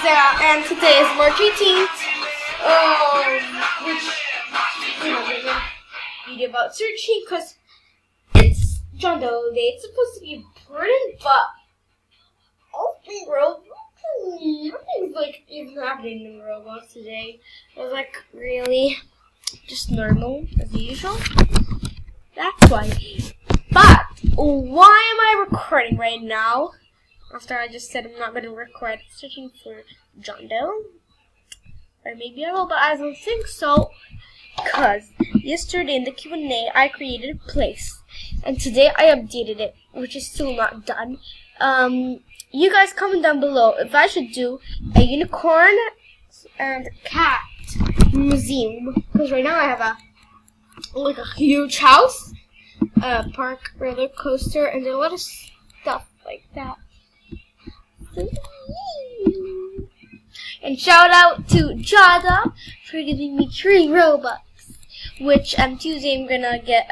Yeah, and today is March 18th. Which you know, we're gonna video about searching because it's John Doe Day. It's supposed to be important, but nothing's like even happening in Roblox today. I was like, really, just normal as usual. That's why. But why am I recording right now? After I just said I'm not going to record searching for John Doe. Or maybe I will, but I don't think so. Because yesterday in the Q&A I created a place. And today I updated it, which is still not done. You guys comment down below if I should do a unicorn and cat museum. Because right now I have a huge house, a park, roller coaster, and a lot of stuff like that. And shout out to Jada for giving me 3 Robux, which on Tuesday I'm gonna get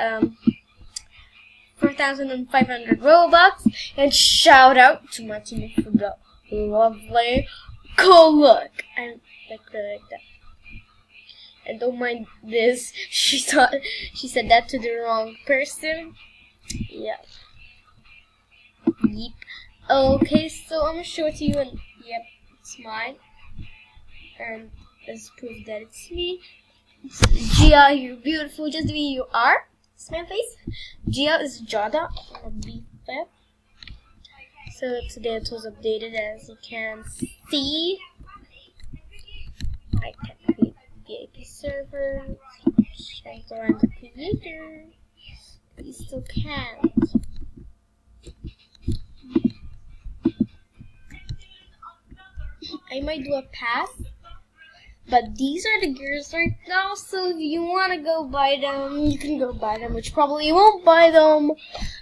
4,500 Robux. And shout out to Martina for the lovely cool look. I like that. And don't mind this. She said that to the wrong person. Yeah. Yep. Okay, so I'm gonna show it to you, and yep, it's mine. And let's prove that it's me. Gia, you're beautiful just the way you are. Smile face. Gia is Jada on B5. So today it was updated, as you can see. I can create VIP servers. Trying to run the creator. You still can't. I might do a pass, but these are the gears right now, so if you want to go buy them, you can go buy them, which probably you won't buy them,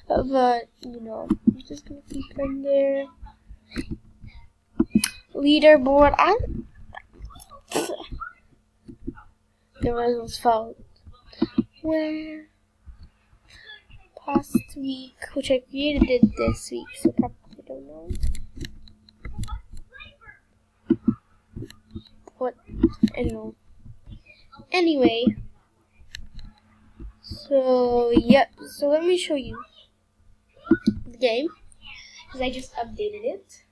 but, you know, I'm just going to keep them there. Leaderboard, the results found. Where? Past week, which I created it this week, so probably don't know. What? I don't know. Anyway, so yep. So let me show you the game because I just updated it.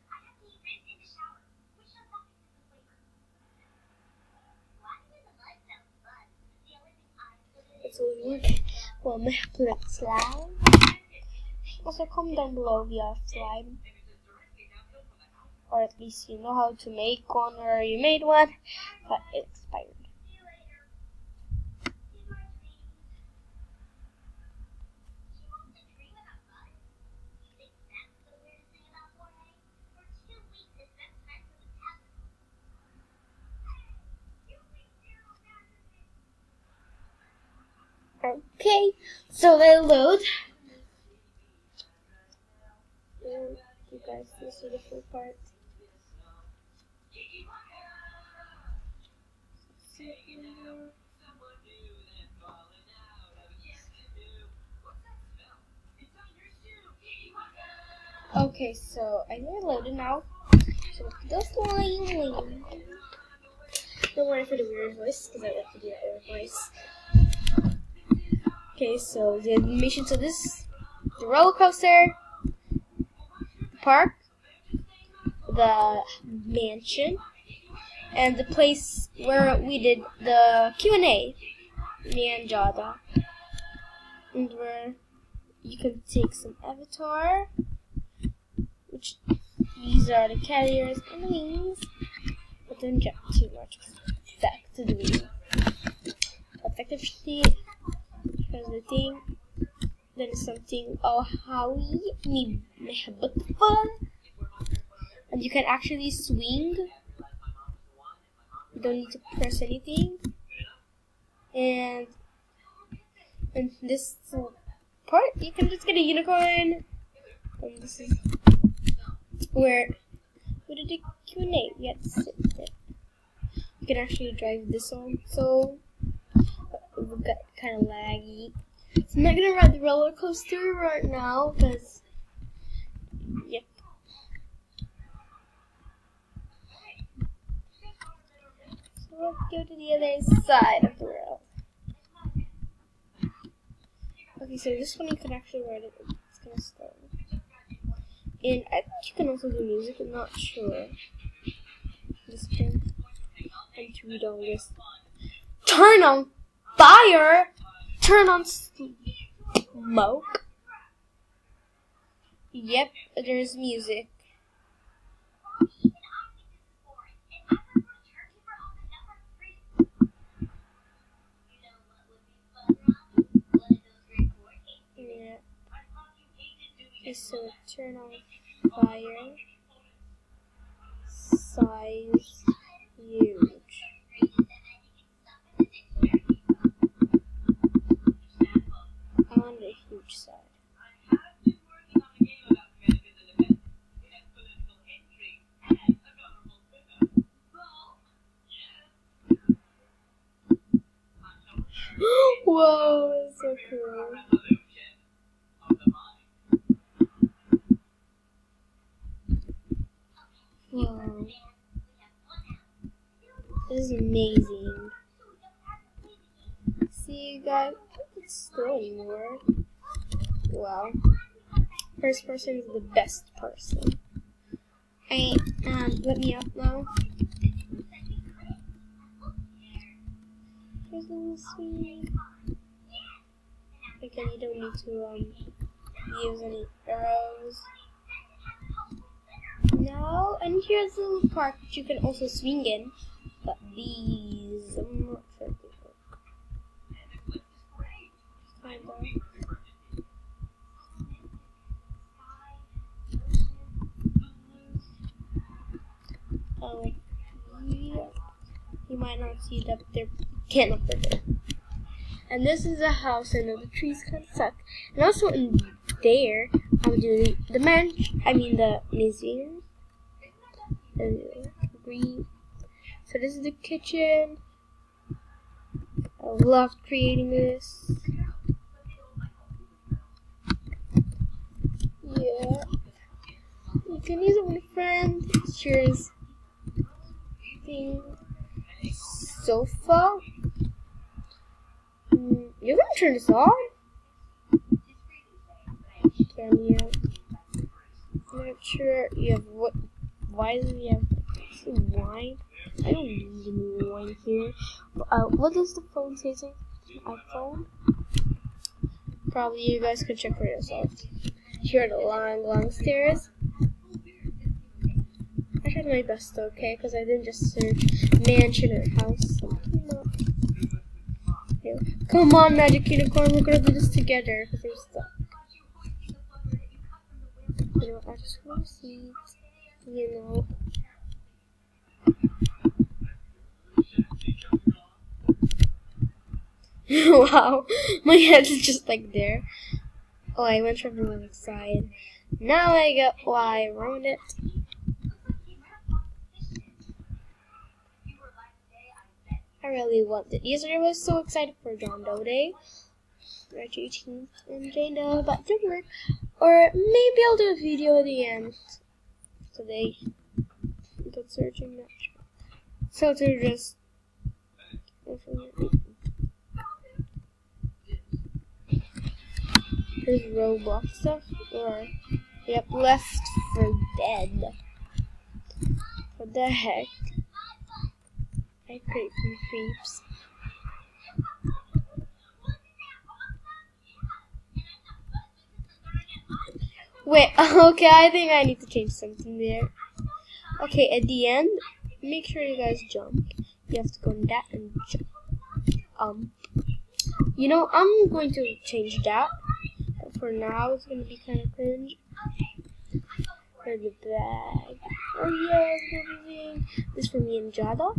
It's a well, my slide. Also, comment down below if you have slide. Or at least you know how to make one, or you made one, but it expired. Okay, so they load. You guys can see the full part. Okay, so I think I loaded now. So just line. Don't worry for the weird voice, because I like to do that weird voice. Okay, so the animation to this, the roller coaster, the park, the mansion, and the place where we did the Q&A, me and Jada, and where you can take some avatar, which these are the carriers and the wings, but don't jump too much. Back to the video. Effectively, here's the thing. Then something Hawi ni mehbutful, and you can actually swing. You don't need to press anything. And this part, you can just get a unicorn. And this is where we did the Q&A. We had to sit there. You can actually drive this one. So we got kind of laggy. So I'm not gonna ride the roller coaster right now because, yep. Let's go to the other side of the world. Okay, so this one you can actually write it. It's gonna start. And I think you can also do music. I'm not sure. This thing. And to read all this. Turn on fire. Turn on smoke. Yep, there's music. Yeah. Okay, so turn on fire. Size huge. I want a huge size. Whoa, that's so cool. Wow. This is amazing. See, you guys, it's still anymore. Wow. First person is the best person. Hey, let me up now. Here's a little sweet. Again, you don't need to use any arrows. No, and here's a little park which you can also swing in. But these, I'm not sure if they work. Kinda. Oh, yeah. You might not see that they're can't up there. And this is a house. I know the trees kind of suck. And also in there, I'm doing the museum. And green. So this is the kitchen. I loved creating this. Yeah. You can use it with a friend. Cheers. Sofa. You're gonna turn this on? Can you? I'm not sure. You have what? Why do you have wine? I don't need any wine here. What does the phone say? iPhone? Probably you guys can check for yourselves. Here are the long stairs. I tried my best, okay, because I didn't just search mansion or house. Come on, Magic Unicorn, we're gonna do this together because I'm stuck. You know, I just want to see, you know. Wow, my head is just like there. Oh, I went from the wrong side. Now I get why I ruined it. I really loved it. Yesterday I was so excited for John Doe Day. March 18th and Jane Doe, but it didn't work. Or maybe I'll do a video at the end today. Without searching that. So to just here's Roblox stuff, or yep, Left for Dead. What the heck? I create some creeps. Wait, okay, I think I need to change something there. Okay, at the end, make sure you guys jump. You have to go in that and jump. You know, I'm going to change that. But for now, it's going to be kind of cringe. For the bag. Oh yeah, it's everything. This is for me and Jada.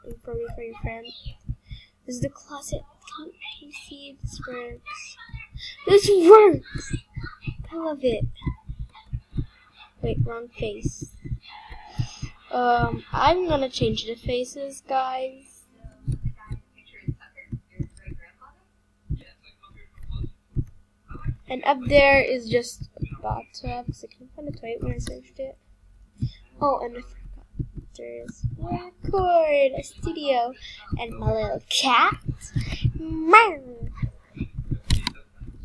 And for me, for your friend. This is the closet. Can you see this works? This works! I love it. Wait, wrong face. I'm gonna change the faces, guys. And up there is just a bathtub, because I couldn't find a toilet when I searched it. Oh, and I forgot. There's work. record a studio, and my little cat. Meow.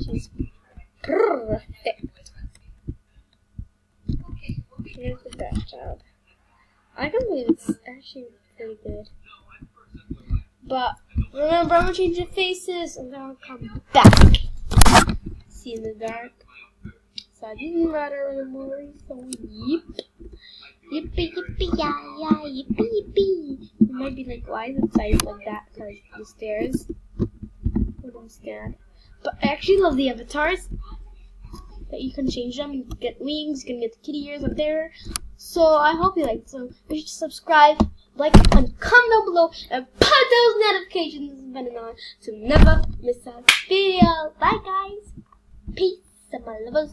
She's perfect. Here's the bathtub. I can believe it's actually pretty good. But remember, I'm gonna change the faces and then I'll come back. See in the dark. So it doesn't matter anymore. So yip. Yippee yippee ya ya yippee yippee. You might be like, why is it sized like that? Because the stairs wouldn't stand. But I actually love the avatars. That you can change them. You can get wings, you can get the kitty ears up there. So I hope you liked it. So be sure to subscribe, like, and comment down below, and put those notifications button on to never miss a video. Bye guys. Peace and my lovers.